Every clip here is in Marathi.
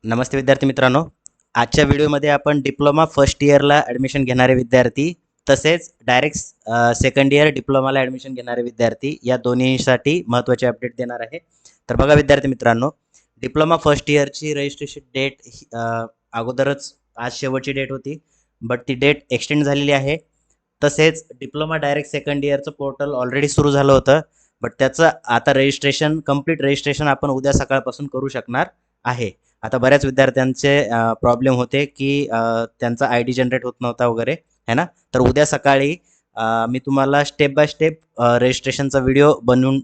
नमस्ते विद्यार्थी मित्रांनो. आजच्या व्हिडिओमध्ये आपण डिप्लोमा फर्स्ट इयरला ॲडमिशन घेणारे विद्यार्थी तसेच डायरेक्ट सेकंड इयर डिप्लोमाला ॲडमिशन घेणारे विद्यार्थी या दोन्हीसाठी महत्त्वाचे अपडेट देणार आहे. तर बघा विद्यार्थी मित्रांनो, डिप्लोमा फर्स्ट इयरची रजिस्ट्रेशन डेट अगोदरच आज शेवटची डेट होती, बट ती डेट एक्सटेंड झालेली आहे. तसेच डिप्लोमा डायरेक्ट सेकंड इयरचं पोर्टल ऑलरेडी सुरू झालं होतं, बट त्याचं आता कंप्लीट रजिस्ट्रेशन आपण उद्या सकाळपासून करू शकणार आहे. आता बऱ्याच विद्यार्थ्यांचे प्रॉब्लेम होते की त्यांचा आय डी जनरेट होत नव्हता वगैरे है ना. तर उद्या सकाळी मी तुम्हाला स्टेप बाय स्टेप रजिस्ट्रेशनचा व्हिडिओ बनवून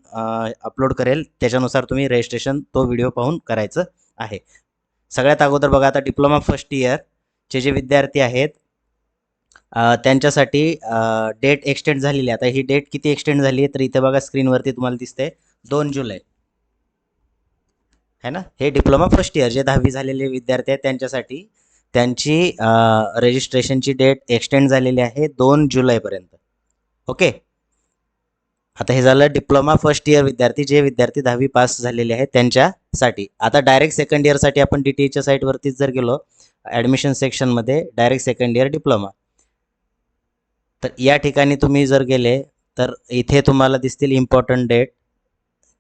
अपलोड करेल. त्याच्यानुसार तुम्ही रजिस्ट्रेशन तो व्हिडिओ पाहून करायचं आहे. सगळ्यात अगोदर बघा, आता डिप्लोमा फर्स्ट इयरचे जे विद्यार्थी आहेत त्यांच्यासाठी डेट एक्सटेंड झालेली आहे. आता ही डेट किती एक्सटेंड झाली आहे तर इथे बघा स्क्रीनवरती तुम्हाला दिसते 2 जुलै है ना. हे डिप्लोमा फर्स्ट इयर जे 10वी झालेले विद्यार्थी आहेत त्यांच्यासाठी त्यांची रजिस्ट्रेशनची डेट एक्सटेंड झालेली आहे 2 जुलैपर्यंत. ओके. आता हे झालं डिप्लोमा फर्स्ट इयर विद्यार्थी, जे विद्यार्थी 10वी पास झालेले आहेत त्यांच्यासाठी. आता डायरेक्ट सेकंड इयरसाठी आपण DTEच्या साईटवरतीच जर गेलो ॲडमिशन सेक्शनमध्ये डायरेक्ट सेकंड इयर डिप्लोमा, तर या ठिकाणी तुम्ही जर गेले तर इथे तुम्हाला दिसतील इम्पॉर्टंट डेट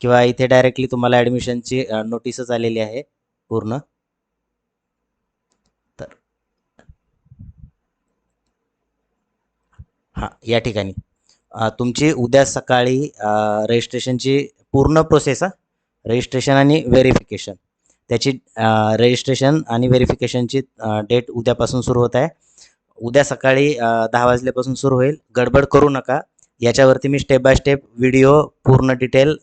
किंवा इथे डायरेक्टली तुम्हाला ॲडमिशनची नोटीसच आलेली आहे पूर्ण. तर हां, या ठिकाणी तुमची उद्या सकाळी रजिस्ट्रेशनची पूर्ण प्रोसेस रजिस्ट्रेशन आणि व्हेरिफिकेशन त्याची रजिस्ट्रेशन आणि व्हेरिफिकेशनची डेट उद्यापासून सुरू होत आहे. उद्या सकाळी 10 वाजल्यापासून सुरू होईल. गडबड करू नका. याच्यावरती मी स्टेप बाय स्टेप व्हिडिओ पूर्ण डिटेल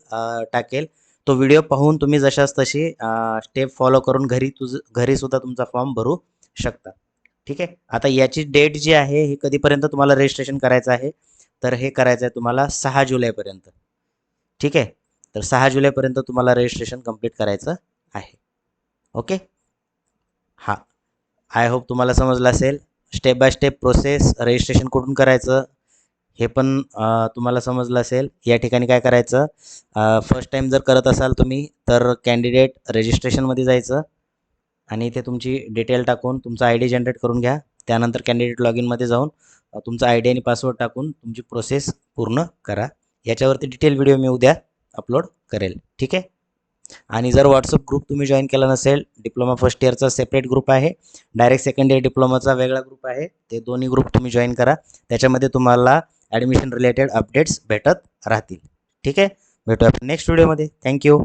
टाकेल. तो व्हिडिओ पाहून तुम्ही जशाच तशी स्टेप फॉलो करून घरीसुद्धा तुमचा फॉर्म भरू शकता. ठीक आहे. आता याची डेट जी आहे ही कधीपर्यंत तुम्हाला रजिस्ट्रेशन करायचं आहे तर हे करायचं आहे तुम्हाला 6 जुलैपर्यंत. ठीक आहे. तर 6 जुलैपर्यंत तुम्हाला रजिस्ट्रेशन कंप्लीट करायचं आहे. ओके. हां, आय होप तुम्हाला समजलं असेल. Step by step process registration कुठून करायचं हे पण तुम्हाला समजलं असेल. या ठिकाणी काय करायचं, फर्स्ट टाईम जर करत असाल तुम्ही तर कॅन्डिडेट रजिस्ट्रेशनमध्ये जायचं आणि इथे तुमची डिटेल टाकून तुमचा आय डी जनरेट करून घ्या. त्यानंतर कॅन्डिडेट लॉग इनमध्ये जाऊन तुमचा आय डी आणि पासवर्ड टाकून तुमची प्रोसेस पूर्ण करा. याच्यावरती डिटेल व्हिडिओ मी उद्या अपलोड करेल. ठीक आहे. आणि जर व्हॉट्सअप ग्रुप तुम्ही जॉईन केला नसेल, डिप्लोमा फर्स्ट इयरचा सेपरेट ग्रुप आहे, डायरेक्ट सेकंड इयर डिप्लोमाचा वेगळा ग्रुप आहे. ते दोन्ही ग्रुप तुम्ही जॉईन करा. त्याच्यामध्ये तुम्हाला ॲडमिशन रिलेटेड अपडेट्स भेटत राहतील. ठीक आहे. भेटूया नेक्स्ट व्हिडिओमध्ये. थँक्यू.